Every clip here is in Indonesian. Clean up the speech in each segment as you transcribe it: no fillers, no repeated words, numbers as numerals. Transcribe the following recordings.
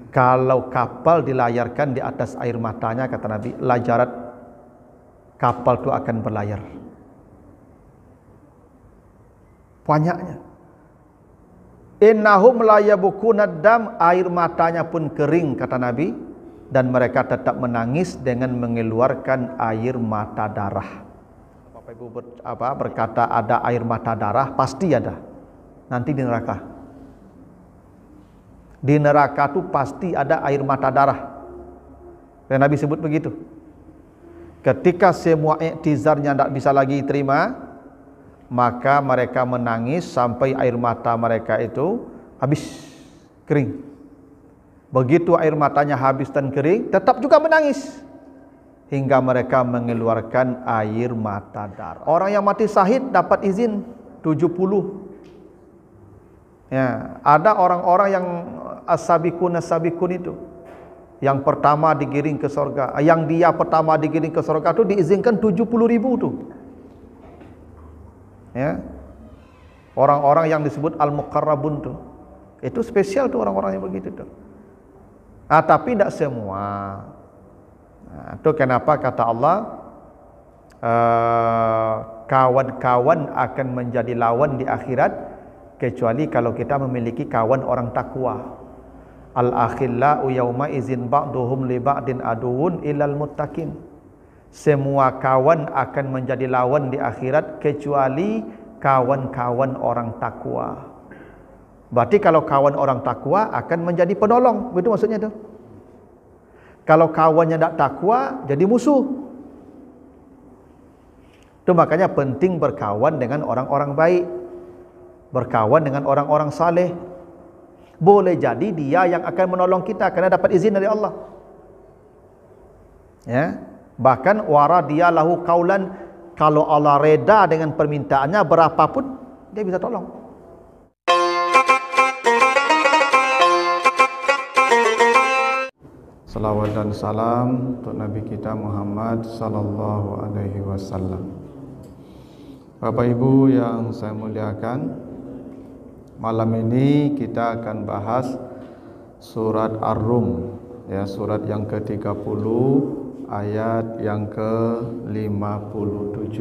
Kalau kapal dilayarkan di atas air matanya, kata Nabi, lajarat, kapal itu akan berlayar. Banyaknya. Innahum la yabukuna dam, air matanya pun kering, kata Nabi, dan mereka tetap menangis dengan mengeluarkan air mata darah. Bapak Ibu berkata ada air mata darah, pasti ada. Nanti di neraka. Di neraka itu pasti ada air mata darah. Dan Nabi sebut begitu. Ketika semua iktizarnya tidak bisa lagi terima, maka mereka menangis sampai air mata mereka itu habis kering. Begitu air matanya habis dan kering, tetap juga menangis hingga mereka mengeluarkan air mata darah. Orang yang mati syahid dapat izin 70. Ya, ada orang-orang yang as-sabiqun itu yang pertama digiring ke surga. Yang dia pertama digiring ke surga itu diizinkan 70.000 tuh. Ya. Orang-orang yang disebut al-muqarrabun tuh. Itu spesial tuh orang-orang yang begitu tuh. Tapi tidak semua. Itu kenapa kata Allah kawan-kawan akan menjadi lawan di akhirat, kecuali kalau kita memiliki kawan orang takwa. Al-akhillau yauma izin ba'duhum li ba'din aduun ilal muttaqin. Semua kawan akan menjadi lawan di akhirat kecuali kawan-kawan orang takwa. Berarti kalau kawan orang takwa akan menjadi penolong, begitu maksudnya itu. Kalau kawannya tidak takwa, jadi musuh. Itu makanya penting berkawan dengan orang-orang baik, berkawan dengan orang-orang saleh. Boleh jadi dia yang akan menolong kita karena dapat izin dari Allah. Ya, bahkan waradia lahu qaulan, kalau Allah reda dengan permintaannya berapapun dia bisa tolong. Salawat dan salam untuk Nabi kita Muhammad sallallahu alaihi wasallam. Bapak Ibu yang saya muliakan, malam ini kita akan bahas surat Ar-Rum, ya, surat yang ke-30 ayat yang ke-57.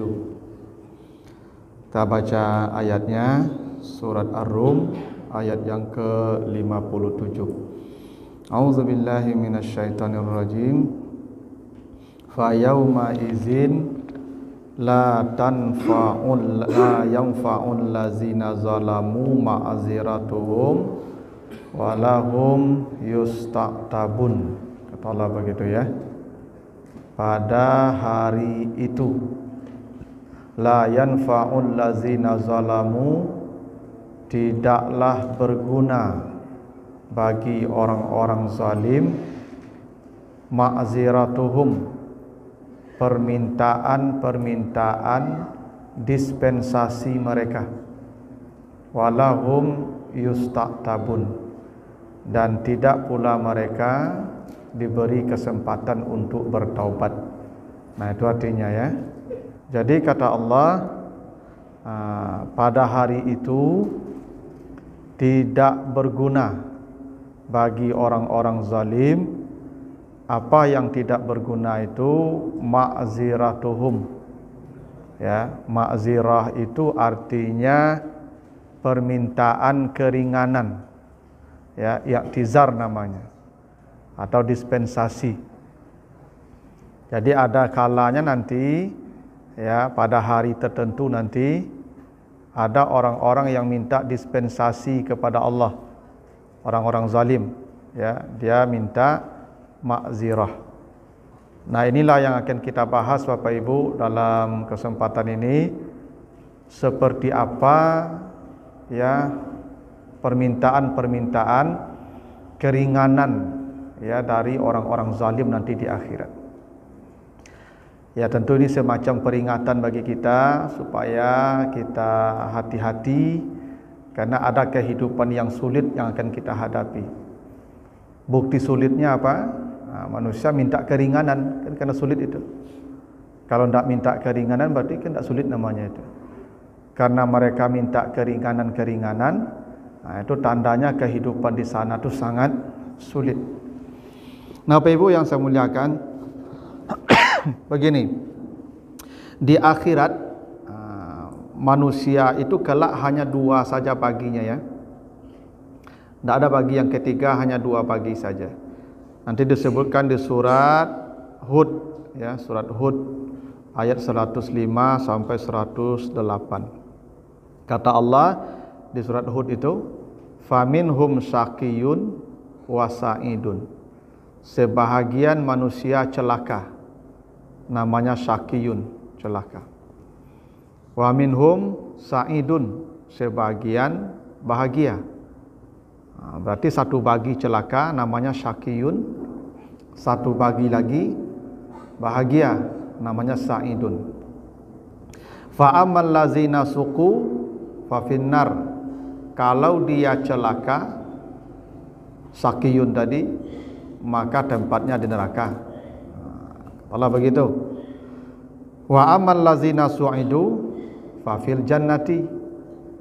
Kita baca ayatnya, surat Ar-Rum ayat yang ke-57. A'udzubillahi minasyaitonirrajim. Fa yauma idzin la yanfa'ul lazina zalamu ma'aziratuhum walahum yusta'tabun. Kata Allah begitu ya. Pada hari itu la yanfa'ul lazina zalamu, tidaklah berguna bagi orang-orang zalim ma'aziratuhum, permintaan dispensasi mereka, walahum yusta'tabun, dan tidak pula mereka diberi kesempatan untuk bertaubat. Nah, itu artinya ya. Jadi kata Allah, pada hari itu tidak berguna bagi orang-orang zalim. Apa yang tidak berguna itu ma'ziratuhum. Ya, ma'zirah itu artinya permintaan keringanan. Ya, i'tizar namanya, atau dispensasi. Jadi ada kalanya nanti, ya, pada hari tertentu nanti ada orang-orang yang minta dispensasi kepada Allah. Orang-orang zalim, ya, dia minta ma'zirah. Nah, inilah yang akan kita bahas Bapak Ibu dalam kesempatan ini. Seperti apa ya permintaan-permintaan keringanan ya dari orang-orang zalim nanti di akhirat. Ya, tentu ini semacam peringatan bagi kita supaya kita hati-hati, karena ada kehidupan yang sulit yang akan kita hadapi. Bukti sulitnya apa? Manusia minta keringanan, kan karena sulit itu. Kalau tidak minta keringanan berarti kan tidak sulit namanya itu. Karena mereka minta keringanan-keringanan, itu tandanya kehidupan di sana itu sangat sulit. Nah, Bapak Ibu yang saya muliakan, begini, di akhirat manusia itu kelak hanya dua saja baginya ya. Tidak ada bagi yang ketiga, hanya dua bagi saja. Nanti disebutkan di surat Hud ya, surat Hud ayat 105 sampai 108. Kata Allah di surat Hud itu, faminhum syaqiyun wa sa'idun. Sebahagian manusia celaka, namanya syaqiyun, celaka. Wa minhum sa'idun, sebagian bahagia. Berarti satu bagi celaka, namanya syaqiyun. Satu bagi lagi bahagia, namanya sa'idun. Fa ammal ladzina suqu fa finnar. Kalau dia celaka, syaqiyun tadi, maka tempatnya di neraka. Allah begitu. Wa ammal ladzina su'idu fa fil jannati.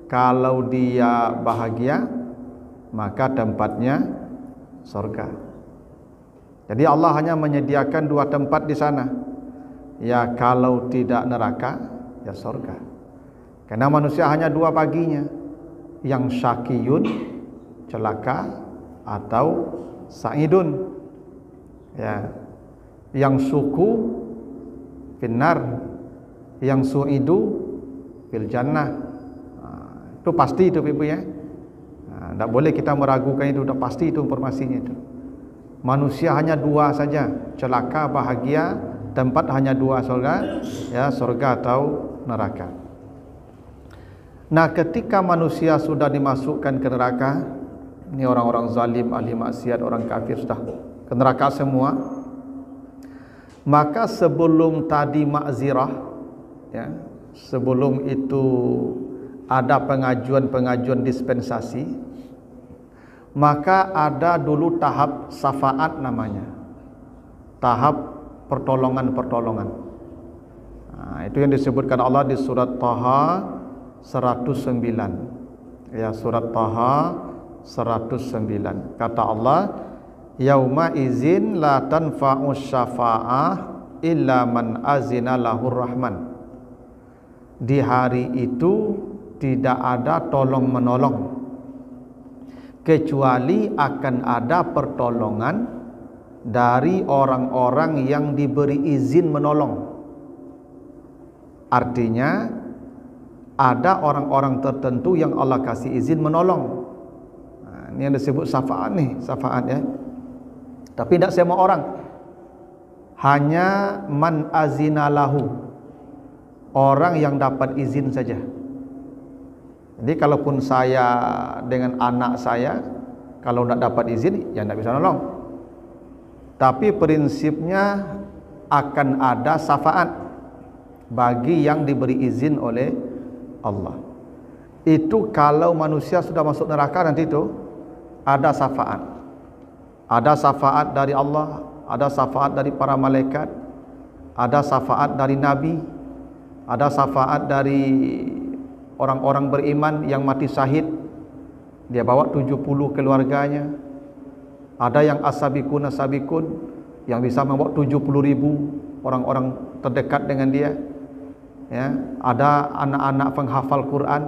Kalau dia bahagia, maka tempatnya surga. Jadi Allah hanya menyediakan dua tempat di sana. Ya kalau tidak neraka, ya surga. Karena manusia hanya dua baginya, yang syaqiyun, celaka, atau sa'idun, ya, yang suku finnar, yang su'idu fil jannah. Itu pasti itu Ibu ya. Tidak boleh kita meragukan itu, sudah pasti itu informasinya itu. Manusia hanya dua saja, celaka, bahagia, tempat hanya dua, surga, ya, surga atau neraka. Nah, ketika manusia sudah dimasukkan ke neraka, ini orang-orang zalim, ahli maksiat, orang kafir sudah ke neraka semua, maka sebelum tadi makzirah, ya, sebelum itu ada pengajuan dispensasi, maka ada dulu tahap syafaat namanya, tahap pertolongan. Nah, itu yang disebutkan Allah di surat Taha 109. Ya, surat Taha 109. Kata Allah, yauma izin la tanfa'u syafa'ah illa man azina lahur rahman. Di hari itu tidak ada tolong menolong kecuali akan ada pertolongan dari orang-orang yang diberi izin menolong. Artinya ada orang-orang tertentu yang Allah kasih izin menolong. Nah, ini yang disebut syafaat nih, syafaat ya. Tapi tidak semua orang, hanya man azina lahu, orang yang dapat izin saja. Jadi kalaupun saya dengan anak saya, kalau tidak dapat izin, ya tidak bisa nolong. Tapi prinsipnya akan ada syafaat bagi yang diberi izin oleh Allah. Itu kalau manusia sudah masuk neraka, nanti itu ada syafaat. Ada syafaat dari Allah, ada syafaat dari para malaikat, ada syafaat dari Nabi, ada syafaat dari orang-orang beriman yang mati syahid, dia bawa 70 keluarganya. Ada yang as-sabiqun yang bisa membawa 70.000 orang-orang terdekat dengan dia. Ya, ada anak-anak penghafal Quran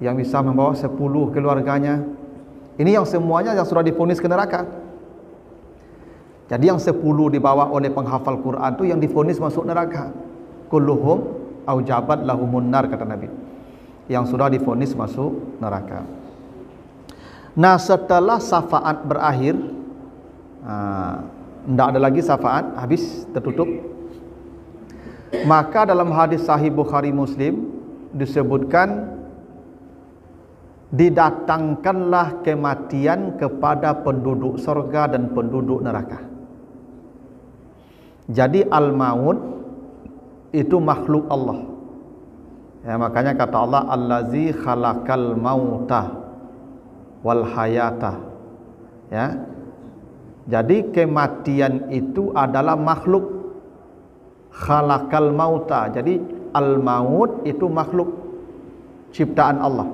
yang bisa membawa 10 keluarganya. Ini yang semuanya yang sudah divonis ke neraka. Jadi yang 10 dibawa oleh penghafal Quran itu yang divonis masuk neraka. Kulluhum aujabat lahumun nar, kata Nabi, yang sudah divonis masuk neraka. Nah, setelah syafaat berakhir, tidak ada lagi syafaat, habis, tertutup. Maka dalam hadis Sahih Bukhari Muslim disebutkan, didatangkanlah kematian kepada penduduk surga dan penduduk neraka. Jadi al-maut itu makhluk Allah. Ya, makanya kata Allah, allazi khalaqal mauta wal hayata. Ya. Jadi kematian itu adalah makhluk. Khalaqal mauta. Jadi al-maut itu makhluk ciptaan Allah.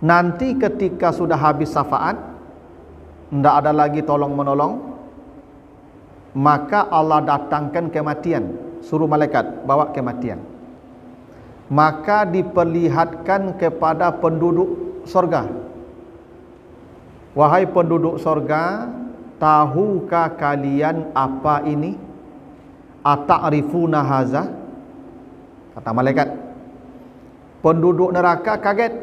Nanti ketika sudah habis syafaat, tidak ada lagi tolong menolong, maka Allah datangkan kematian, suruh malaikat bawa kematian. Maka diperlihatkan kepada penduduk sorga, wahai penduduk sorga, tahukah kalian apa ini? Ata'rifuna haza? Kata malaikat. Penduduk neraka kaget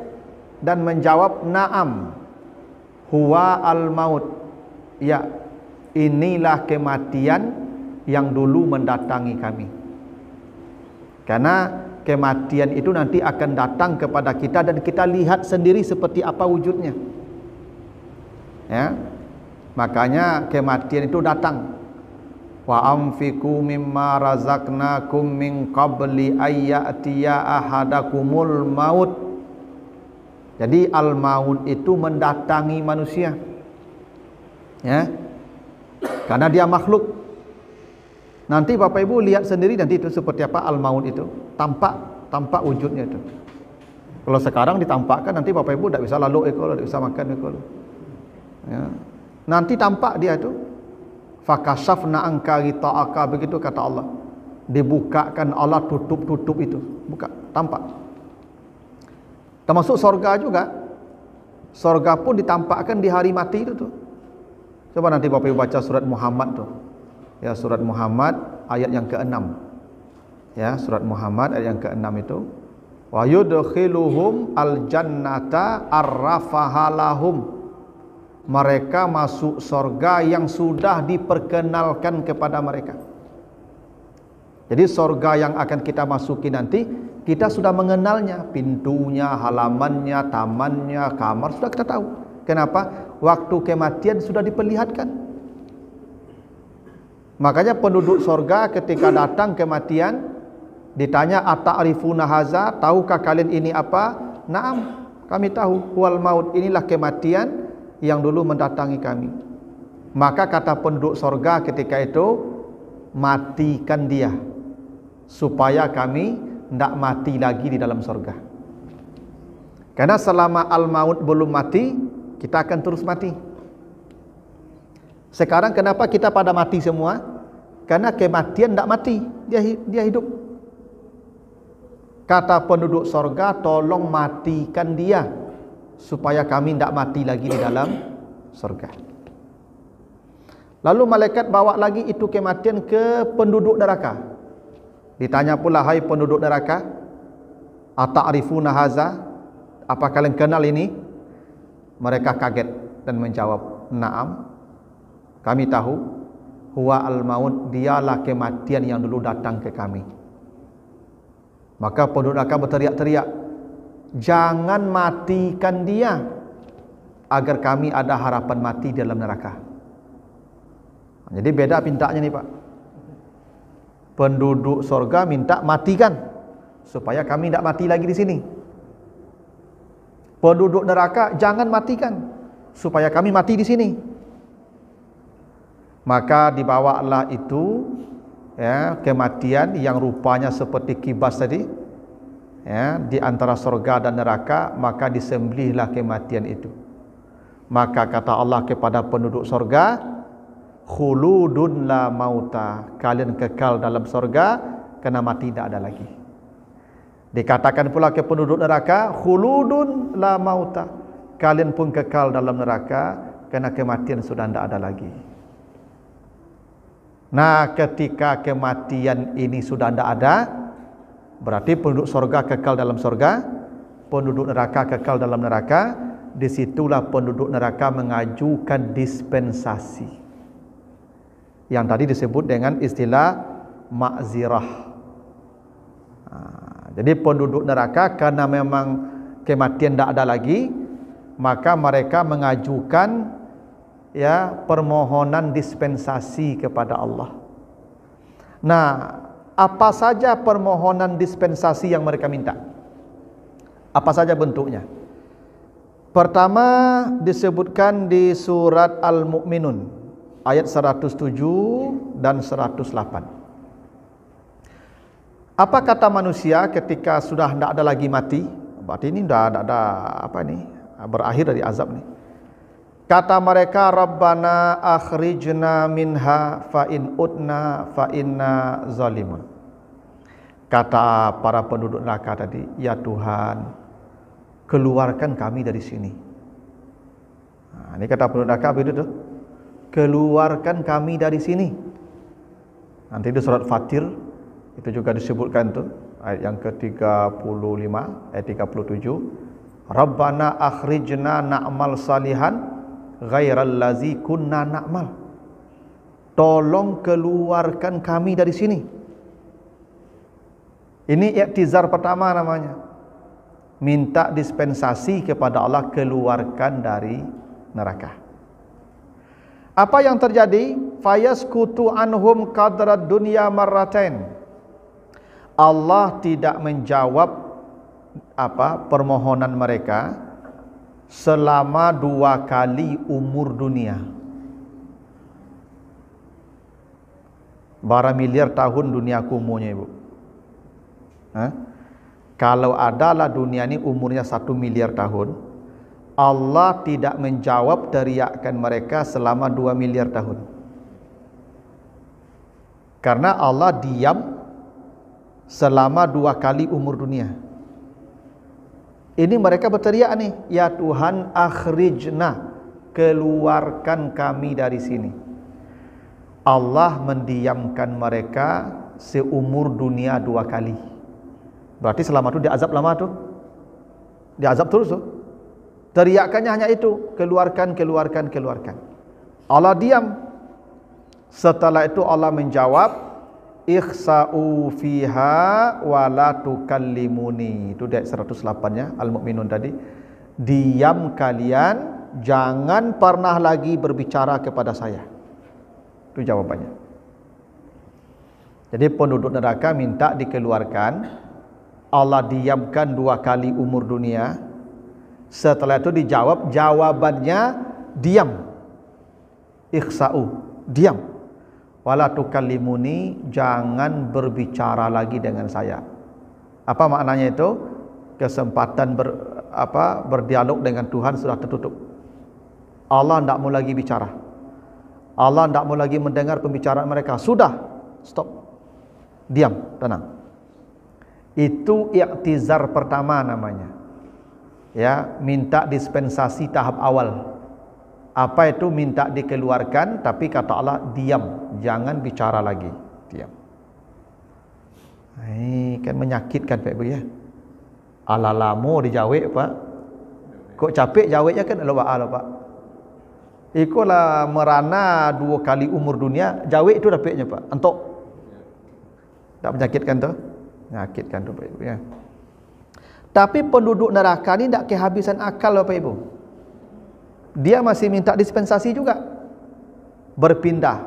dan menjawab, na'am, huwa al-maut. Ya, inilah kematian yang dulu mendatangi kami. Karena kematian itu nanti akan datang kepada kita dan kita lihat sendiri seperti apa wujudnya. Ya. Makanya kematian itu datang. Wa anfiqu mimma razaqnakum min qabli ayyatiya ahadakumul maut. Jadi al-maut itu mendatangi manusia. Ya. Karena dia makhluk. Nanti Bapak Ibu lihat sendiri nanti itu seperti apa al-maut itu. Tampak wujudnya itu. Kalau sekarang ditampakkan nanti Bapak Ibu tidak bisa lalu tidak bisa makan ya. Nanti tampak dia itu. Fakashafna anka ghita'aka, begitu kata Allah. Dibukakan Allah tutup itu. Buka, tampak. Termasuk sorga juga. Sorga pun ditampakkan di hari mati itu tuh. Coba nanti Bapak Ibu baca surat Muhammad tuh. Ya, surat Muhammad ayat yang ke-6. Ya, surat Muhammad ayat yang ke-6 itu. Wa yudkhiluhum al-jannata arrafahalahum. Mereka masuk sorga yang sudah diperkenalkan kepada mereka. Jadi sorga yang akan kita masuki nanti, kita sudah mengenalnya, pintunya, halamannya, tamannya, kamar, sudah kita tahu. Kenapa? Waktu kematian sudah diperlihatkan. Makanya penduduk sorga ketika datang kematian, ditanya, ata'rifuna haza, tahukah kalian ini apa? Naam, kami tahu, wal maut, inilah kematian yang dulu mendatangi kami. Maka kata penduduk sorga ketika itu, matikan dia, supaya kami tidak mati lagi di dalam sorga. Karena selama al-maut belum mati, kita akan terus mati. Sekarang kenapa kita pada mati semua? Karena kematian tidak mati, dia hidup. Kata penduduk sorga, tolong matikan dia, supaya kami tidak mati lagi di dalam surga. Lalu malaikat bawa lagi itu kematian ke penduduk neraka. Ditanya pula, hai penduduk neraka, ata'rifuna haza, apa kalian kenal ini? Mereka kaget dan menjawab, na'am, kami tahu, huwa al-maut, dialah kematian yang dulu datang ke kami. Maka penduduk neraka berteriak-teriak, jangan matikan dia, agar kami ada harapan mati di dalam neraka. Jadi beda mintanya nih Pak. Penduduk sorga minta matikan, supaya kami tidak mati lagi di sini. Penduduk neraka jangan matikan, supaya kami mati di sini. Maka dibawalah itu, ya, kematian yang rupanya seperti kibas tadi, ya, di antara surga dan neraka. Maka disembelihlah kematian itu. Maka kata Allah kepada penduduk surga, khuludun la mauta, kalian kekal dalam surga karena mati tidak ada lagi. Dikatakan pula ke penduduk neraka, khuludun la mauta, kalian pun kekal dalam neraka karena kematian sudah tidak ada lagi. Nah, ketika kematian ini sudah tidak ada, berarti penduduk surga kekal dalam surga, penduduk neraka kekal dalam neraka. Disitulah penduduk neraka mengajukan dispensasi, yang tadi disebut dengan istilah ma'zirah. Jadi penduduk neraka karena memang kematian tidak ada lagi, maka mereka mengajukan, ya, permohonan dispensasi kepada Allah. Nah, apa saja permohonan dispensasi yang mereka minta? Apa saja bentuknya? Pertama disebutkan di surat Al-Mu'minun ayat 107 dan 108. Apa kata manusia ketika sudah tidak ada lagi mati? Berarti ini sudah ada apa ini? Berakhir dari azab nih. Kata mereka, Rabbana akhrijna minha fa in udna fa inna zalimun. Kata para penduduk neraka tadi, ya Tuhan, keluarkan kami dari sini. Nah, ini kata penduduk neraka begitu tuh. Keluarkan kami dari sini. Nanti di surat Fatir itu juga disebutkan tuh, ayat yang ke-35, ayat 37. Rabbana akhrijna na'mal salihan ghairal ladzi kunna na'mal. Tolong keluarkan kami dari sini. Ini i'tizar pertama namanya. Minta dispensasi kepada Allah, keluarkan dari neraka. Apa yang terjadi? Fayaskutu anhum qadrad dunya marratain. Allah tidak menjawab permohonan mereka selama 2 kali umur dunia. Bara miliar tahun dunia umurnya, Ibu. Kalau adalah dunia ini umurnya 1 miliar tahun, Allah tidak menjawab teriakan mereka selama 2 miliar tahun. Karena Allah diam selama 2 kali umur dunia. Ini mereka berteriak nih, ya Tuhan akhrijna, keluarkan kami dari sini. Allah mendiamkan mereka seumur dunia 2 kali. Berarti selama itu diazab lama tuh. Diazab terus tuh. Teriakannya hanya itu, keluarkan, keluarkan, keluarkan. Allah diam. Setelah itu Allah menjawab, ikhsa'u fiha wa la tukallimuni. Itu ayat 108-nya Al-Mu'minun tadi. Diam kalian, jangan pernah lagi berbicara kepada saya. Itu jawabannya. Jadi penduduk neraka minta dikeluarkan, Allah diamkan 2 kali umur dunia. Setelah itu dijawab, jawabannya diam. Ikhsa'u, diam. Wala tukallimuni, jangan berbicara lagi dengan saya. Apa maknanya itu? Kesempatan berdialog dengan Tuhan sudah tertutup. Allah tidak mau lagi bicara. Allah tidak mau lagi mendengar pembicaraan mereka. Sudah, stop. Diam, tenang. Itu i'tizar pertama namanya. Ya, minta dispensasi tahap awal. Apa itu minta dikeluarkan, tapi kata Allah diam, jangan bicara lagi, diam. Ini kan menyakitkan Pak Ibu ya. Ala lamo dijawab Pak. Kok capek jawabnya kan Allah Pak. Ikulah merana 2 kali umur dunia, jawab itu dapatnya Pak. Entok. Tak menyakitkan tuh? Menyakitkan tuh Pak Ibu ya. Tapi penduduk neraka ni tak kehabisan akal Bapak Ibu. Dia masih minta dispensasi juga. Berpindah.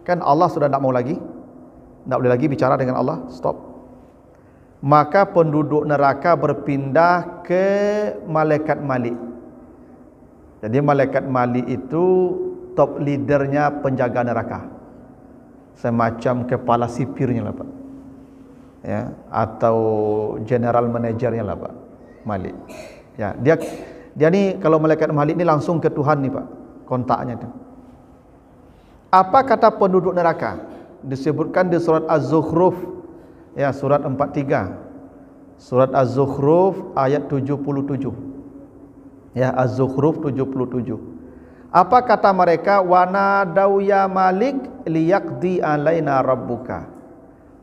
Kan Allah sudah tak mau lagi. Tak boleh lagi bicara dengan Allah. Stop. Maka penduduk neraka berpindah ke malaikat Malik. Jadi malaikat Malik itu top leadernya penjaga neraka. Semacam kepala sipirnya lah Pak. Ya, atau general manajernya lah Pak Malik. Ya, dia ni kalau malaikat Malik ni langsung ke Tuhan ni Pak, kontaknya tu. Apa kata penduduk neraka? Disebutkan di surat Az-Zukhruf, ya surat 43. Surat Az-Zukhruf ayat 77. Ya, Az-Zukhruf 77. Apa kata mereka? Wa nadau ya Malik liyaqdi alaina rabbuka.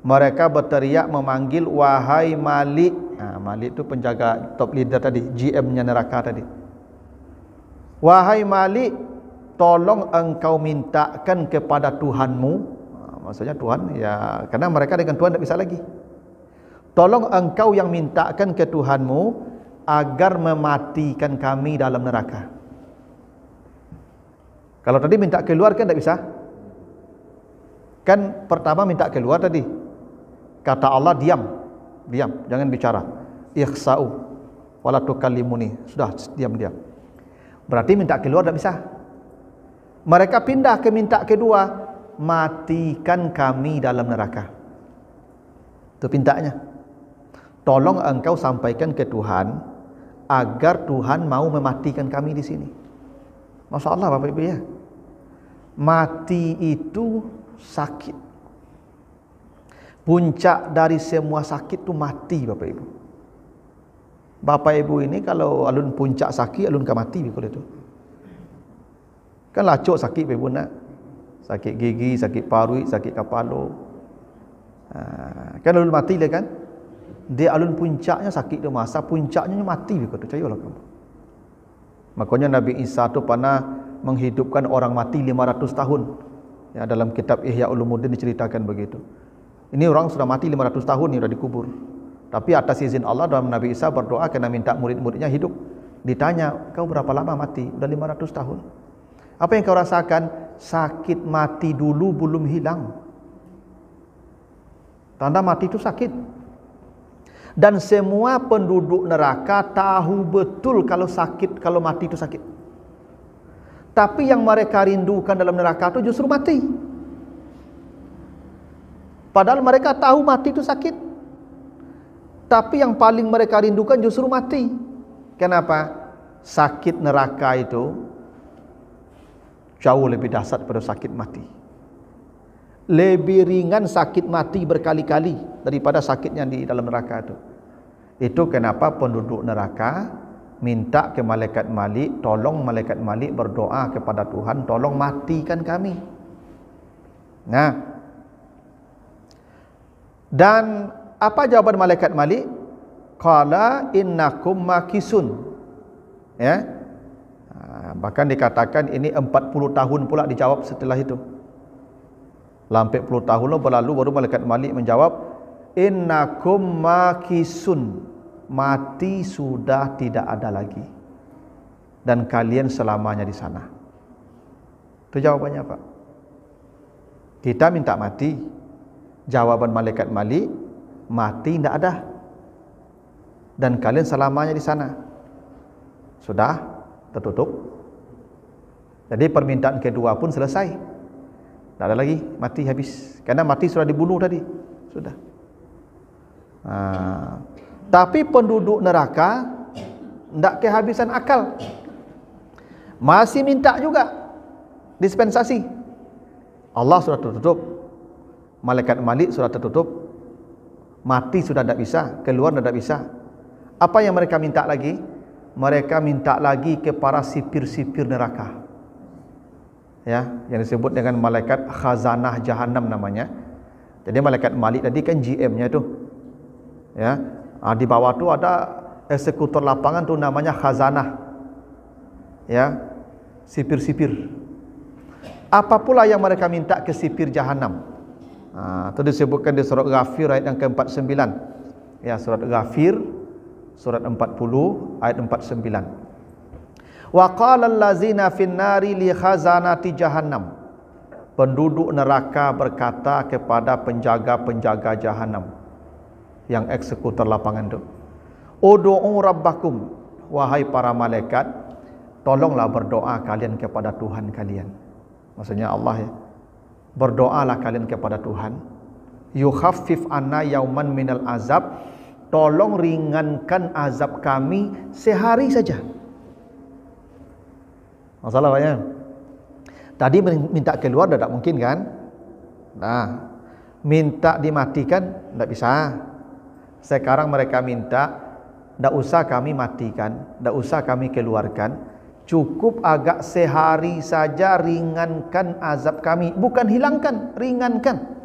Mereka berteriak memanggil, wahai Malik. Malik itu penjaga top leader tadi, GM-nya neraka tadi. Wahai Malik, tolong engkau mintakan kepada Tuhanmu. Maksudnya Tuhan, ya, karena mereka dengan Tuhan tidak bisa lagi. Tolong engkau yang mintakan ke Tuhanmu agar mematikan kami dalam neraka. Kalau tadi minta keluar kan tidak bisa. Kan pertama minta keluar tadi. Kata Allah diam, diam, jangan bicara. Ikhsa'u wala tukallimuni. Sudah, diam. Berarti minta keluar tidak bisa. Mereka pindah ke minta kedua, matikan kami dalam neraka. Itu pintanya. Tolong engkau sampaikan ke Tuhan agar Tuhan mau mematikan kami di sini. Masalah Bapak Ibu ya. Mati itu sakit. Puncak dari semua sakit itu mati Bapak Ibu. Bapak Ibu ini kalau alun puncak sakit, alun ke mati kalau itu. Kan lacuk sakit Bapak Ibu nak. Sakit gigi, sakit paru, sakit kepala. Kan alun mati dia kan. Dia alun puncaknya sakit tu masa puncaknya mati begitu, percayalah kamu. Makanya Nabi Isa tu pernah menghidupkan orang mati 500 tahun. Ya, dalam kitab Ihya Ulumuddin diceritakan begitu. Ini orang sudah mati 500 tahun ni sudah dikubur. Tapi atas izin Allah dalam Nabi Isa berdoa kena minta murid-muridnya hidup. Ditanya, "Kau berapa lama mati?" "Sudah 500 tahun." "Apa yang kau rasakan?" "Sakit mati dulu belum hilang." Tanda mati itu sakit. Dan semua penduduk neraka tahu betul kalau sakit, kalau mati itu sakit. Tapi yang mereka rindukan dalam neraka itu justru mati. Padahal mereka tahu mati itu sakit. Tapi yang paling mereka rindukan justru mati. Kenapa? Sakit neraka itu jauh lebih dahsyat daripada sakit mati. Lebih ringan sakit mati berkali-kali daripada sakitnya di dalam neraka itu. Itu kenapa penduduk neraka minta ke malaikat Malik, tolong malaikat Malik berdoa kepada Tuhan, tolong matikan kami. Nah, dan apa jawaban malaikat Malik? Qala innakum makisun. Ya. Bahkan dikatakan ini 40 tahun pula dijawab setelah itu. Lampai 10 tahun berlalu baru malaikat Malik menjawab, innakum makisun, mati sudah tidak ada lagi dan kalian selamanya di sana. Itu jawabannya Pak. Kita minta mati, jawaban malaikat Malik, mati tidak ada dan kalian selamanya di sana. Sudah tertutup. Jadi permintaan kedua pun selesai. Tak ada lagi, mati habis. Karena mati sudah dibunuh tadi. Sudah. Tapi penduduk neraka tidak kehabisan akal. Masih minta juga dispensasi. Allah sudah tertutup. Malaikat Malik sudah tertutup. Mati sudah tidak bisa, keluar tidak bisa. Apa yang mereka minta lagi? Mereka minta lagi kepada sipir-sipir neraka. Ya, yang disebut dengan malaikat khazanah jahanam namanya. Jadi malaikat Malik tadi kan GM-nya itu. Ya, di bawah tu ada eksekutor lapangan tu namanya khazanah. Ya, sipir-sipir. Apa pula yang mereka minta ke sipir jahanam? Itu disebutkan di surat Ghafir ayat yang ke-49. Ya, surat Ghafir surat 40 ayat 49. Wa qala allazina finnari li khazanati jahannam. Penduduk neraka berkata kepada penjaga-penjaga jahanam, yang eksekutor lapangan itu, ud'u rabbakum, wahai para malaikat, tolonglah berdoa kalian kepada Tuhan kalian. Maksudnya Allah ya. Berdoalah kalian kepada Tuhan. Yukhaffif anna yauman minal azab, tolong ringankan azab kami sehari saja. Masalah banyak. Tadi minta keluar tidak mungkin kan? Nah, minta dimatikan tidak bisa. Sekarang mereka minta tidak usah kami matikan, tidak usah kami keluarkan, cukup agak sehari saja ringankan azab kami, bukan hilangkan, ringankan.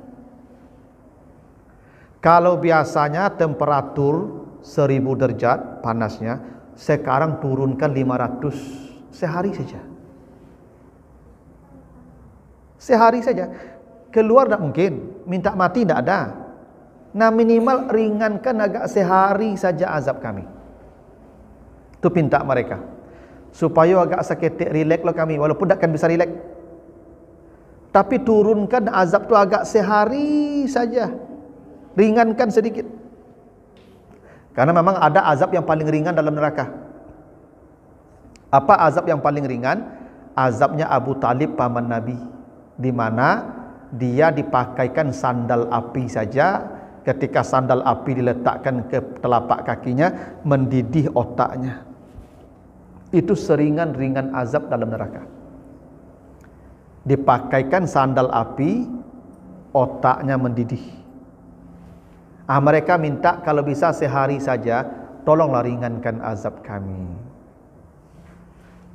Kalau biasanya temperatur 1000 derajat panasnya, sekarang turunkan 500 sehari saja. Sehari saja. Keluar tidak mungkin, minta mati tidak ada. Nah, minimal ringankan agak sehari saja azab kami. Itu pinta mereka. Supaya agak seketik rileks lah kami, walaupun tak akan bisa rileks. Tapi turunkan azab tu agak sehari saja. Ringankan sedikit. Karena memang ada azab yang paling ringan dalam neraka. Apa azab yang paling ringan? Azabnya Abu Talib paman Nabi, di mana dia dipakaikan sandal api saja. Ketika sandal api diletakkan ke telapak kakinya, mendidih otaknya. Itu seringan-ringan azab dalam neraka. Dipakaikan sandal api, otaknya mendidih. Mereka minta kalau bisa sehari saja, tolonglah ringankan azab kami.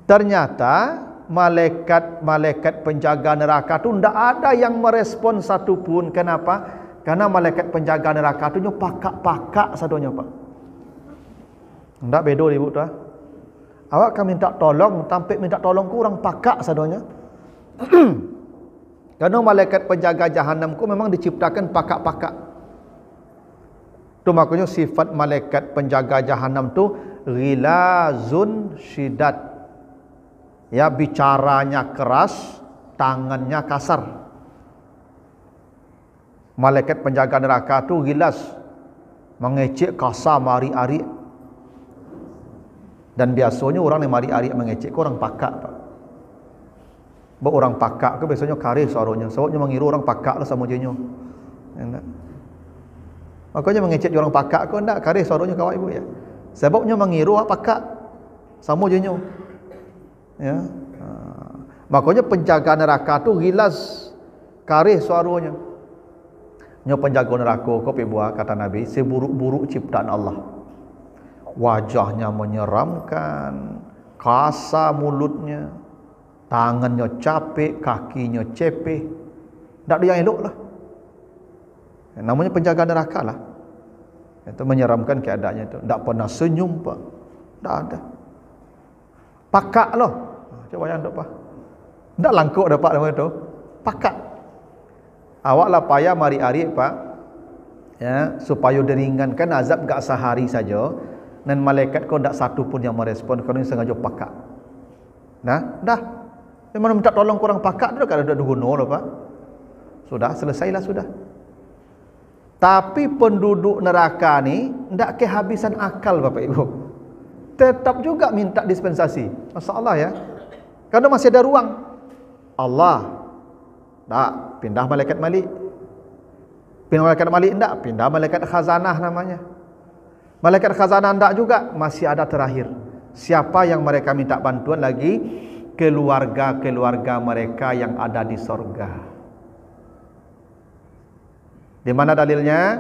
Ternyata malaikat penjaga neraka tu tidak ada yang merespon satu pun. Kenapa? Karena malaikat penjaga neraka tu pakak-pakak sadonya, Pak. Tidak bedo ibu tu. Awak kan minta tolong, tampik minta tolong kurang pakak sadonya. Karena malaikat penjaga jahanam ku memang diciptakan pakak-pakak. Tu makanya sifat malaikat penjaga jahanam tu ghilazun syidat. Ya, bicaranya keras, tangannya kasar. Malaikat penjaga neraka tu gilas, mengecek kasar mari-ari. Dan biasanya orang yang mari-ari mengecek orang pakak, Pak. Orang pakak ke biasanya karih suaranya. Sebabnya mengira orang pakak lah sama jenyo. Makanya mengecek orang pakak ke enggak karih suaranya kawan ibu ya. Sebabnya mengira orang pakak sama jenyo. Ya, makanya penjaga neraka tu gilas karih suaranya. Nyo penjaga neraka ko buat kata Nabi, seburuk-buruk ciptaan Allah. Wajahnya menyeramkan, kasar mulutnya, tangannya capek, kakinya cepeh. Tak ada yang elok lah. Namanya penjaga neraka lah. Itu menyeramkan keadaannya itu. Tak pernah senyum, Pak. Tak ada. Pakak loh. Coba yang tak, Pak. Tak langkuk dapat nama itu. Pakak. Awaklah payah mari-ari, Pak. Ya, supaya diringankan azab gak sehari saja. Dan malaikat kau tak satu pun yang merespon. Kau ni sengaja pakak. Nah, dah. Memang minta tolong kurang pakak tu kan ada guna lah, Pak. Sudah, selesailah sudah. Tapi penduduk neraka ni tak kehabisan akal, Bapak Ibu. Tetap juga minta dispensasi. Masalah ya. Karena masih ada ruang. Allah tak pindah malaikat Malik. Pindah malaikat Malik tak, pindah malaikat khazanah namanya. Malaikat khazanah tak juga, masih ada terakhir. Siapa yang mereka minta bantuan lagi? Keluarga-keluarga mereka yang ada di sorga. Di mana dalilnya?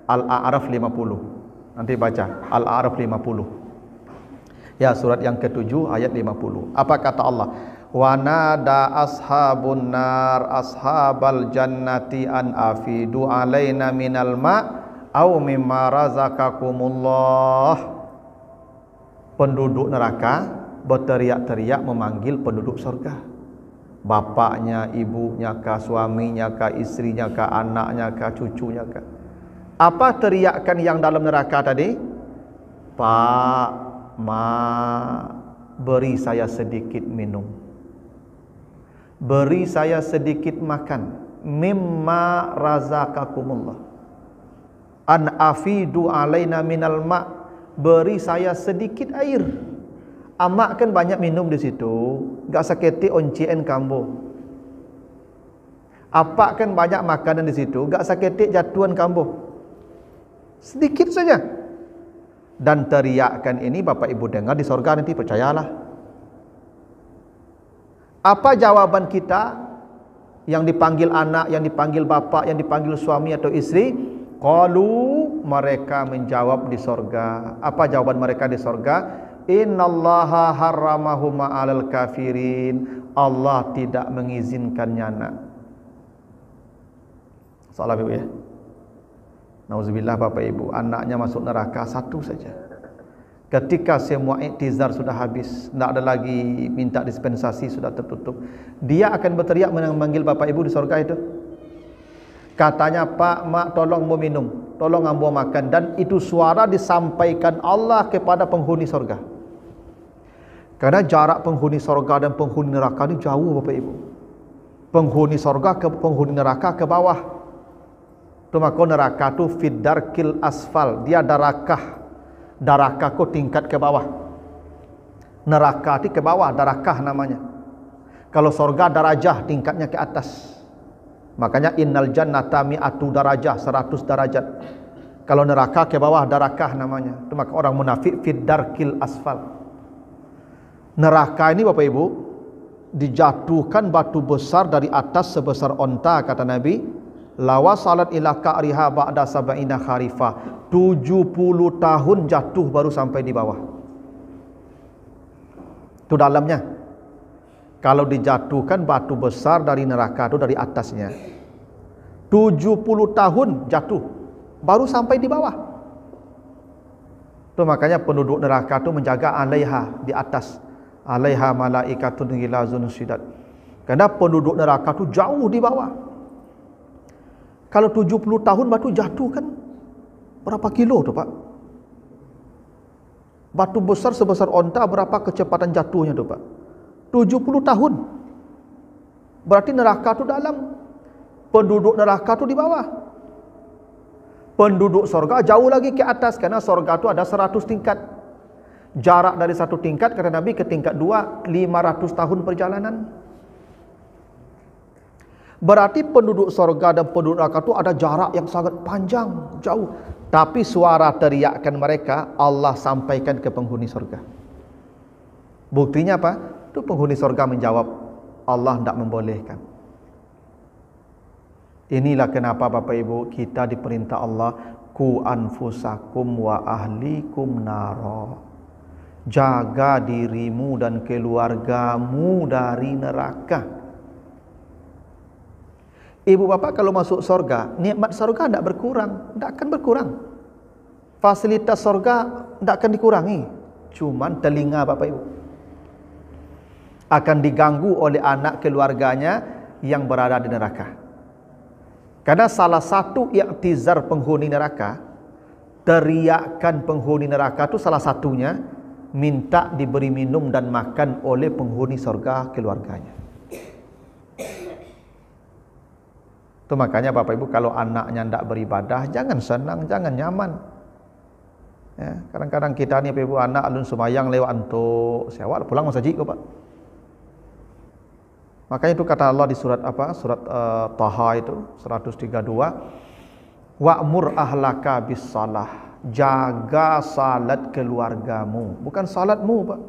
Al-A'raf 50. Nanti baca Al-A'raf 50. Ya, surat yang ke-7 ayat 50. Apa kata Allah? Wa nada ashabun nar ashabal jannati an afidu alaina minal ma' au mimma razaqakumullah. Penduduk neraka berteriak-teriak memanggil penduduk surga. Bapaknya, ibunya kah, suaminya kah, istrinya kah, anaknya kah, cucunya kah. Apa teriakan yang dalam neraka tadi? Pak, ma, beri saya sedikit minum, beri saya sedikit makan. Mimma razaqakumullah. An afidu alaina minal ma, beri saya sedikit air. Amak kan banyak minum di situ, gak sakiti oncien kambo. Apa kan banyak makanan di situ, gak sakiti jatuhan kambo. Sedikit saja. Dan teriakan ini Bapak Ibu dengar di sorga nanti, percayalah. Apa jawaban kita yang dipanggil anak, yang dipanggil bapak, yang dipanggil suami atau istri? Qalu, mereka menjawab di sorga. Apa jawaban mereka di sorga? Innallaha harramahuma 'alal kafirin. Allah tidak mengizinkannya nak. Salah Ibu ya. Nauzubillah Bapak Ibu, anaknya masuk neraka satu saja. Ketika semua iktizar sudah habis, tidak ada lagi minta dispensasi, sudah tertutup, dia akan berteriak memanggil Bapak Ibu di surga itu. Katanya, Pak, Mak, tolong mau minum, tolong ambo makan. Dan itu suara disampaikan Allah kepada penghuni surga. Karena jarak penghuni surga dan penghuni neraka ini jauh Bapak Ibu. Penghuni surga ke penghuni neraka ke bawah. Itu maka neraka itu fiddarkil asfal, dia darakah. Darakah ko tingkat ke bawah. Neraka itu ke bawah, darakah namanya. Kalau surga darajah, tingkatnya ke atas. Makanya innal jannata mi'atu darajah, 100 darajat. Kalau neraka ke bawah, darakah namanya. Itu maka orang munafik fiddarkil asfal. Neraka ini Bapak Ibu dijatuhkan batu besar dari atas sebesar onta, kata Nabi. Lawa salat ila ka'riha ba'da sab'ina kharifah. 70 tahun jatuh baru sampai di bawah. Itu dalamnya. Kalau dijatuhkan batu besar dari neraka itu dari atasnya, 70 tahun jatuh baru sampai di bawah. Itu makanya penduduk neraka itu menjaga alaiha, di atas. Alaiha malaikatun ghilazun syidat. Karena penduduk neraka itu jauh di bawah. Kalau 70 tahun batu jatuh kan berapa kilo tu Pak? Batu besar sebesar onta, berapa kecepatan jatuhnya tu Pak? 70 tahun. Berarti neraka tu dalam, penduduk neraka tu di bawah. Penduduk sorga jauh lagi ke atas, karena sorga tu ada 100 tingkat. Jarak dari satu tingkat, kata Nabi, ke tingkat 2 500 tahun perjalanan. Berarti penduduk sorga dan penduduk neraka itu ada jarak yang sangat panjang, jauh. Tapi suara teriakan mereka Allah sampaikan ke penghuni sorga. Buktinya apa? Itu penghuni sorga menjawab, Allah tidak membolehkan. Inilah kenapa Bapak Ibu kita diperintah Allah, ku anfusakum wa ahlikum naro. Jaga dirimu dan keluargamu dari neraka. Ibu bapak kalau masuk sorga, nikmat sorga tidak berkurang, tidak akan berkurang. Fasilitas sorga tidak akan dikurangi. Cuman telinga Bapak Ibu akan diganggu oleh anak keluarganya yang berada di neraka. Karena salah satu iktizar penghuni neraka, teriakan penghuni neraka itu salah satunya minta diberi minum dan makan oleh penghuni sorga keluarganya. Itu makanya Bapak Ibu kalau anaknya tidak beribadah, jangan senang, jangan nyaman. Ya, kadang-kadang kita ni Bapak Ibu anak alun sumayang lewat antuk, sewa pulang masjid kok Pak. Makanya itu kata Allah di surat apa? Surat Taha itu 132. Wa'mur ahlaka bis salah. Jaga salat keluargamu, bukan salatmu Pak.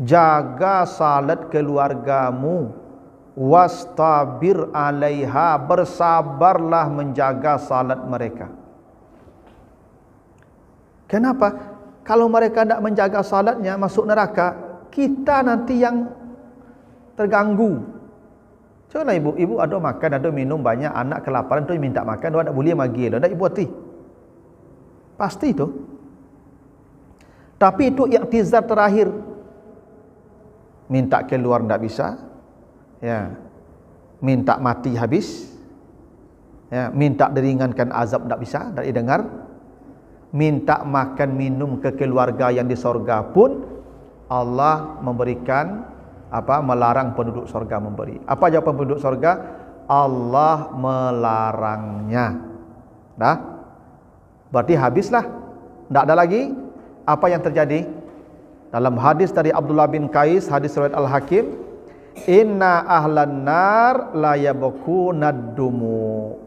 Jaga salat keluargamu. Wastabir alaiha, bersabarlah menjaga salat mereka. Kenapa? Kalau mereka tidak menjaga salatnya masuk neraka, kita nanti yang terganggu. Coba ibu ada makan, ada minum banyak, anak kelaparan tu minta makan, dia tak boleh magi, dia tak ibu hati. Pasti itu. Tapi itu iktizar terakhir. Minta keluar tidak bisa. Ya, minta mati habis. Ya, minta diringankan azab tidak bisa, tidak didengar. Minta makan minum ke keluarga yang di sorga pun Allah memberikan apa? Melarang penduduk sorga memberi. Apa jawaban penduduk sorga? Allah melarangnya. Dah? Berarti habislah. Tidak ada lagi. Apa yang terjadi? Dalam hadis dari Abdullah bin Qais, hadis riwayat Al-Hakim, inna ahlan nar la yabkuna dumu.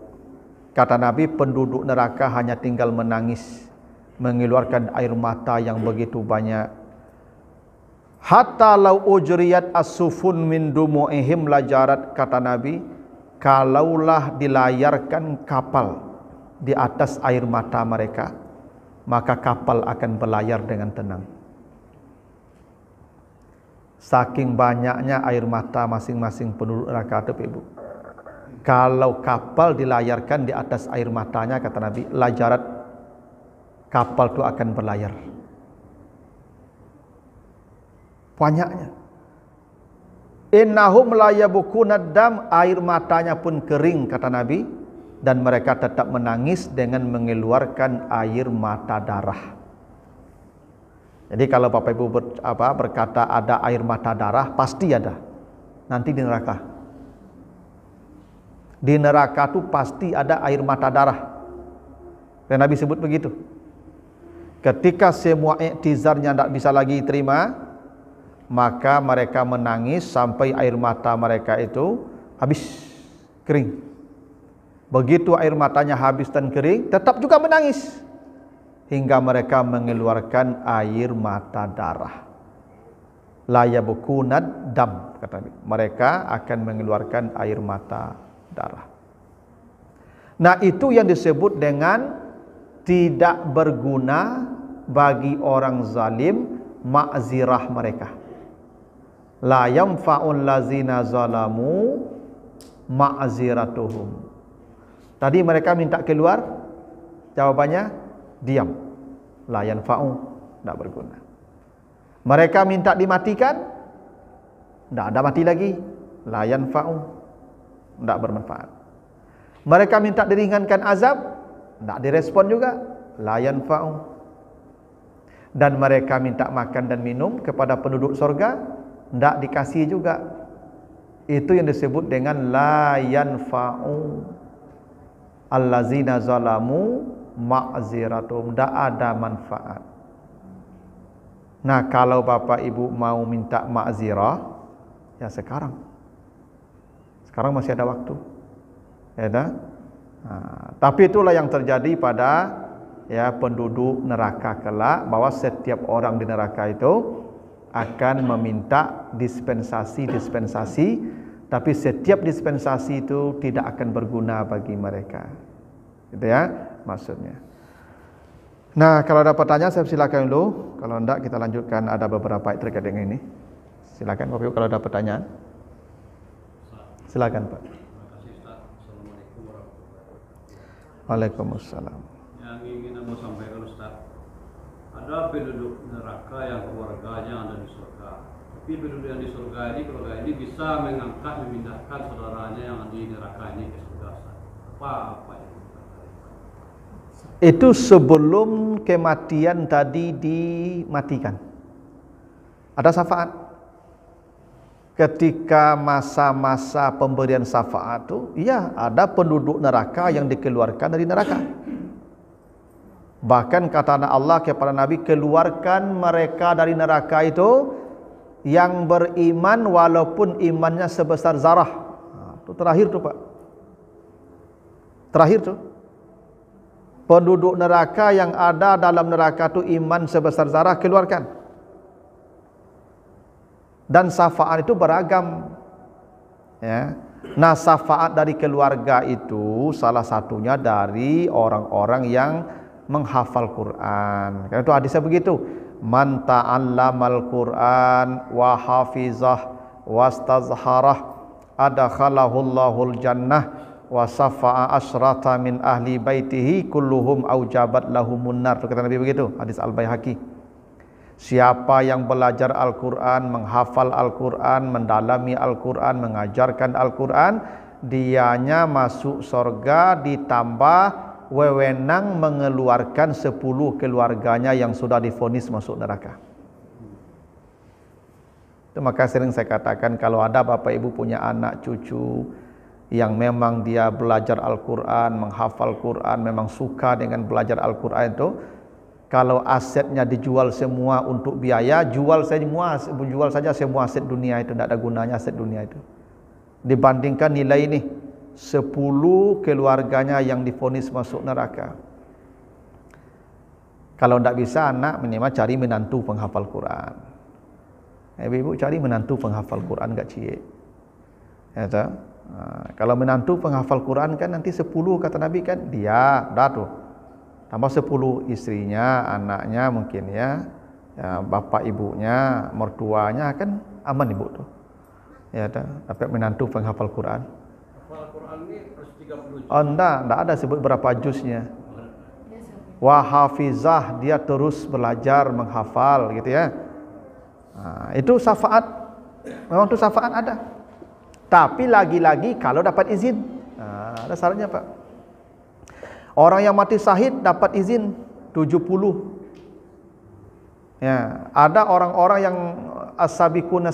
Kata Nabi, penduduk neraka hanya tinggal menangis, mengeluarkan air mata yang begitu banyak. Hatta lau ujriyat as-sufun min dumu'ihim lajarat, kata Nabi, kalaulah dilayarkan kapal di atas air mata mereka, maka kapal akan berlayar dengan tenang. Saking banyaknya air mata masing-masing penduduk neraka itu Ibu. Kalau kapal dilayarkan di atas air matanya, kata Nabi, lajarat, kapal itu akan berlayar. Banyaknya. Innahum la yabkuna dam, air matanya pun kering, kata Nabi, dan mereka tetap menangis dengan mengeluarkan air mata darah. Jadi kalau Bapak Ibu berkata ada air mata darah, pasti ada. Nanti di neraka. Di neraka itu pasti ada air mata darah. Dan Nabi sebut begitu. Ketika semua iktizarnya tidak bisa lagi terima, maka mereka menangis sampai air mata mereka itu habis, kering. Begitu air matanya habis dan kering, tetap juga menangis hingga mereka mengeluarkan air mata darah. la yabkunad dam, kata Nabi. Mereka akan mengeluarkan air mata darah. Nah, itu yang disebut dengan tidak berguna bagi orang zalim ma'zirah mereka. La yanfa'ul lazina zalamu ma'ziratuhum. Tadi mereka minta keluar, jawabannya diam. La yanfa'u, tidak berguna. Mereka minta dimatikan, tidak ada mati lagi. La yanfa'u, tidak bermanfaat. Mereka minta diringankan azab, tidak direspon juga. La yanfa'u. Dan mereka minta makan dan minum kepada penduduk surga, tidak dikasih juga. Itu yang disebut dengan la yanfa'u allazina zalamu ma'ziratum, tidak ada manfaat. Nah, kalau bapak ibu mau minta ma'zirah, ya sekarang masih ada waktu, ya dah. Nah, tapi itulah yang terjadi pada penduduk neraka kelak, bahwa setiap orang di neraka itu akan meminta dispensasi, tapi setiap dispensasi itu tidak akan berguna bagi mereka. Gitu ya maksudnya. Nah, kalau ada pertanyaan saya silakan dulu. Kalau enggak kita lanjutkan, ada beberapa terkait dengan ini. Silakan Bapak Ibu kalau ada pertanyaan. Silakan Pak. Terima kasih Ustaz. Assalamualaikum warahmatullahi wabarakatuh. Waalaikumsalam. Yang ingin Anda sampaikan Ustaz, ada penduduk neraka yang keluarganya ada di surga. Tapi penduduk yang di surga ini, keluarga ini bisa mengangkat, memindahkan saudaranya yang di neraka ini ke surga. Apa yang itu sebelum kematian tadi dimatikan. Ada syafaat. Ketika masa-masa pemberian syafaat itu, iya ada penduduk neraka yang dikeluarkan dari neraka. Bahkan kata Allah kepada Nabi, keluarkan mereka dari neraka itu yang beriman walaupun imannya sebesar zarah. Nah, itu terakhir tuh Pak. Terakhir tuh. Penduduk neraka yang ada dalam neraka itu iman sebesar zarah, keluarkan. Dan syafaat itu beragam. Ya. Nah, syafaat dari keluarga itu salah satunya dari orang-orang yang menghafal Quran. Karena itu hadisnya begitu. Man ta'allamal Quran wa hafizah wastazharah adakhalahul jannah wa safa'a asyrata min ahli baitihi kulluhum aujabat lahumun nar. Kata Nabi begitu, hadis Al-Baihaqi. Siapa yang belajar Al-Quran, menghafal Al-Quran, mendalami Al-Quran, mengajarkan Al-Quran, dianya masuk surga ditambah wewenang mengeluarkan 10 keluarganya yang sudah divonis masuk neraka. Itu maka sering saya katakan, kalau ada bapak ibu punya anak cucu yang memang dia belajar Al-Quran, menghafal Quran, memang suka dengan belajar Al-Quran itu, kalau asetnya dijual semua untuk biaya, jual saja semua aset dunia itu, tidak ada gunanya aset dunia itu. Dibandingkan nilai ini, 10 keluarganya yang divonis masuk neraka. Kalau tidak bisa, anak minimal cari menantu penghafal Quran. Ibu cari menantu penghafal Quran, enggak cie. Ya tak? Kalau menantu penghafal Quran kan nanti 10 kata Nabi kan, dia dah tuh tambah 10 istrinya, anaknya mungkin ya bapak ibunya, mertuanya kan aman ibu tuh. Ya dah, dapat menantu penghafal Quran. hafal Quran ini harus 30 juz? Oh enggak ada sebut berapa juznya. Wa hafizah, dia terus belajar menghafal gitu ya. Nah, itu syafaat. Memang itu syafaat ada. Tapi lagi-lagi kalau dapat izin. Nah, ada syaratnya Pak. Orang yang mati syahid dapat izin 70. Ya, ada orang-orang yang as-sabiqun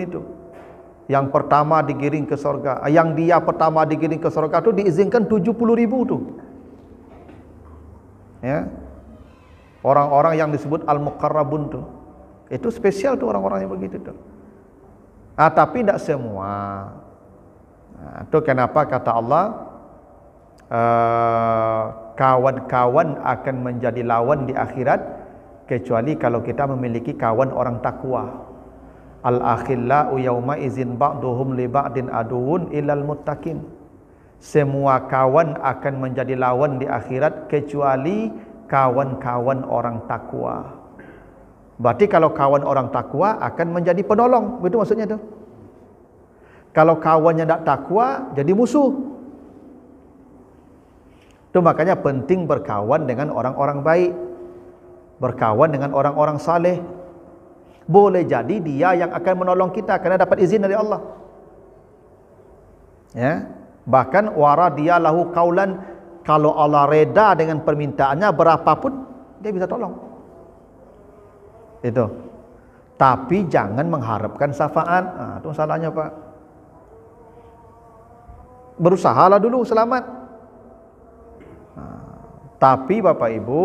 itu. Yang pertama digiring ke surga. Yang dia pertama digiring ke surga itu diizinkan 70.000 tuh. Ya. Orang-orang yang disebut al-muqarrabun tuh. Itu spesial tuh orang-orang yang begitu tuh. Tapi tidak semua. Itu kenapa kata Allah, kawan-kawan akan menjadi lawan di akhirat, kecuali kalau kita memiliki kawan orang takwa. Al-akhillau yauma izin ba'duhum li ba'din aduun illal muttaqin. Semua kawan akan menjadi lawan di akhirat kecuali kawan-kawan orang takwa. Berarti kalau kawan orang takwa akan menjadi penolong, begitu maksudnya tu. Kalau kawannya tak takwa jadi musuh. Itu makanya penting berkawan dengan orang-orang baik, berkawan dengan orang-orang saleh. Boleh jadi dia yang akan menolong kita kerana dapat izin dari Allah. Ya, bahkan waradiya lahu qaulan, kalau Allah reda dengan permintaannya berapapun dia bisa tolong. Itu. Tapi jangan mengharapkan syafaat. Itu salahnya, Pak. Berusahalah dulu selamat. Tapi Bapak Ibu,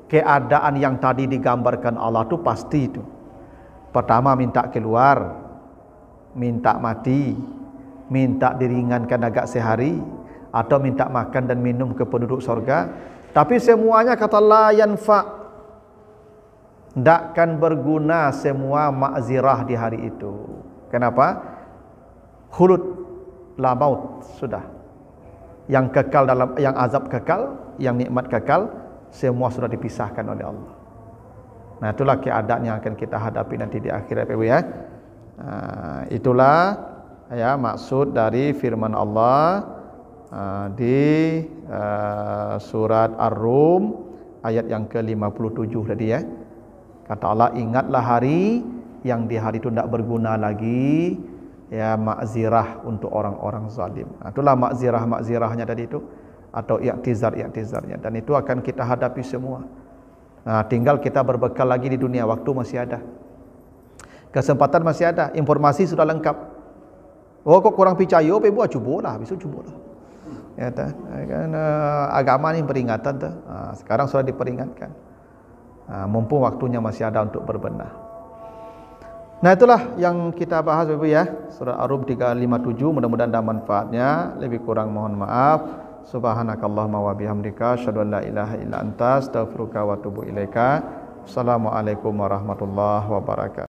keadaan yang tadi digambarkan Allah itu pasti itu. Pertama minta keluar, minta mati, minta diringankan agak sehari, atau minta makan dan minum ke penduduk surga. Tapi semuanya kata la yanfa, takkan berguna semua makzirah di hari itu. Kenapa? Khulud la maut, sudah. Yang kekal dalam, yang azab kekal, yang nikmat kekal, semua sudah dipisahkan oleh Allah. Nah, itulah keadaan yang akan kita hadapi nanti di akhirat, Ibu ya. Itulah ya maksud dari firman Allah di surat Ar-Rum ayat yang ke-57 tadi ya. Kata Allah, ingatlah hari yang di hari itu tidak berguna lagi ya makzirah untuk orang-orang zalim. Itulah makzirahnya tadi itu, atau i'tizarnya, dan itu akan kita hadapi semua. Tinggal kita berbekal lagi di dunia, waktu masih ada, kesempatan masih ada, informasi sudah lengkap. Oh, kok kurang percaya, buat cubalah, besok cubalah. Ya kan agama ni peringatan tu. Sekarang sudah diperingatkan. Mumpung waktunya masih ada untuk berbenah. Nah, itulah yang kita bahas Ibu ya. Surah Ar-Rum 357, mudah-mudahan ada manfaatnya. Lebih kurang mohon maaf. Subhanakallahumma wa bihamdika asyhadu an la ilaha illa anta astaghfiruka wa atubu ilaika. Assalamualaikum warahmatullahi wabarakatuh.